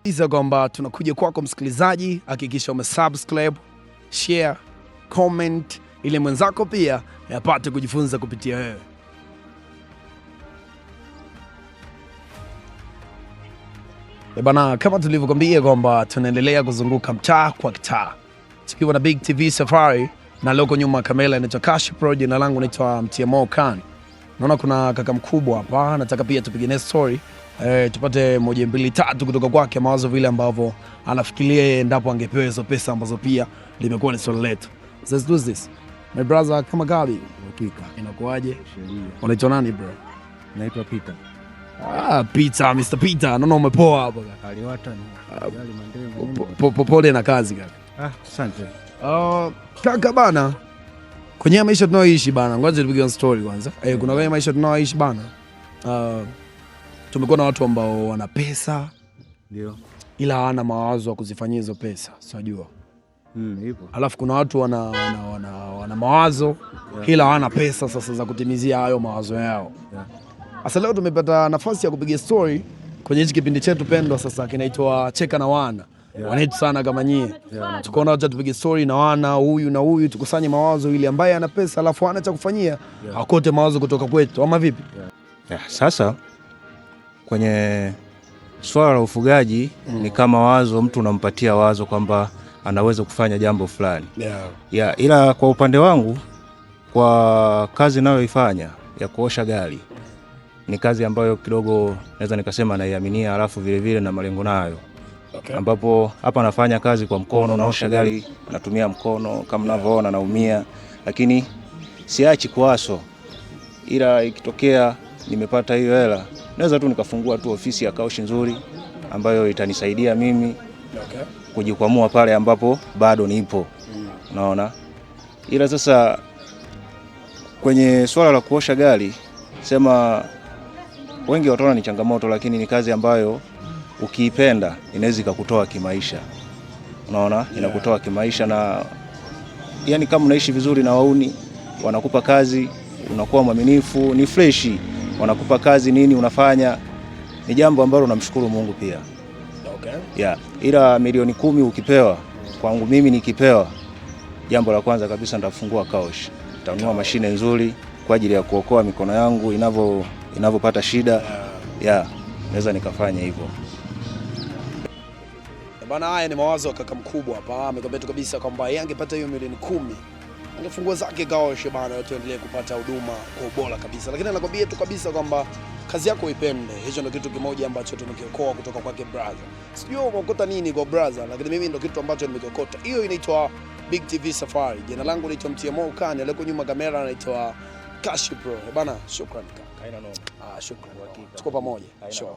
Iza kwamba tunakuja kwako msikilizaji, hakikisha umesubscribe, share, comment ili mwenzako pia yapate kujifunza kupitia wewe. Bana, kama tulivyokuambia kwamba tunaendelea kuzunguka mtaa kwa kitaa tukiwa na Big TV Safari, na loko nyuma kamera inaitwa Kashi Pro, jina langu naitwa Mtmo Khan. Naona kuna kaka mkubwa hapa, nataka pia tupigane story tupate moja mbili tatu kutoka kwake, mawazo vile ambavyo anafikiria endapo angepewa hizo pesa ambazo pia limekuwa ni swali letu. Let's do this. My brother, kama gabi hakika inakuaje? Unaitwa nani bro? Naitwa Peter. Peter, Mr. Peter, naona umepoa hapa kaka. Aliwata ni pole na kazi kaka. Asante. Kaka bana, kwenye maisha tunayoishi bana, ngoja tupige story kwanza. Kuna kwenye maisha tunayoishi bana, tumekuwa na watu ambao wana pesa ndio, ila hawana mawazo ya kuzifanyia hizo pesa, unajua. Hivyo. Alafu kuna watu wana mawazo ila hawana pesa sasa za kutimizia hayo mawazo yao. Sasa leo tumepata nafasi ya kupiga story kwenye hichi kipindi chetu pendwa sasa kinaitwa Cheka na Wana. Wanetu sana kama nyie. Tukaona wacha tupige story na wana huyu na huyu, tukusanye mawazo ili ambaye ana pesa alafu hana cha kufanyia akote mawazo kutoka kwetu, ama vipi? Sasa kwenye swala la ufugaji ni kama wazo, mtu unampatia wazo kwamba anaweza kufanya jambo fulani. Ila kwa upande wangu, kwa kazi ninayoifanya ya kuosha gari, ni kazi ambayo kidogo naweza nikasema naiaminia, alafu vile vile na malengo nayo. Ambapo hapa nafanya kazi kwa mkono, naosha gari natumia mkono kama mnavyoona, naumia, lakini siachi kuaso. Ila ikitokea nimepata hiyo hela, naweza tu nikafungua tu ofisi ya kaushi nzuri ambayo itanisaidia mimi kujikwamua pale ambapo bado nipo. Unaona? Ila sasa kwenye swala la kuosha gari, sema wengi wataona ni changamoto, lakini ni kazi ambayo ukiipenda inaweza kukutoa kimaisha. Unaona? Inakutoa kimaisha, na yani kama unaishi vizuri na wauni, wanakupa kazi, unakuwa mwaminifu, ni freshi, wanakupa kazi nini unafanya, ni jambo ambalo namshukuru Mungu pia. Ila milioni 10 ukipewa, kwangu mimi nikipewa, jambo la kwanza kabisa nitafungua kaushi. Nitanunua mashine nzuri kwa ajili ya kuokoa mikono yangu inavyopata shida. Naweza nikafanya hivyo. Bana, haya ni mawazo ya kaka mkubwa hapa. Amekwambia tu kabisa kwamba yeye angepata hiyo milioni 10 angefungua zake kaushi bana, tuendelee kupata huduma kwa ubora kabisa. Lakini anakwambia tu kabisa kwamba kazi yako ipende. Hicho ndio kitu kimoja ambacho tumekiokoa kutoka kwake brother. Sijui umeokota nini kwa brother, lakini mimi ndio kitu ambacho nimekiokota. Hiyo inaitwa Big TV Safari. Jina langu naitwa Mtmo Khan, aliyeko nyuma kamera anaitwa Kashi Pro. Bana, shukrani kaka. Haina noma. Shukrani. Tuko pamoja. Sure.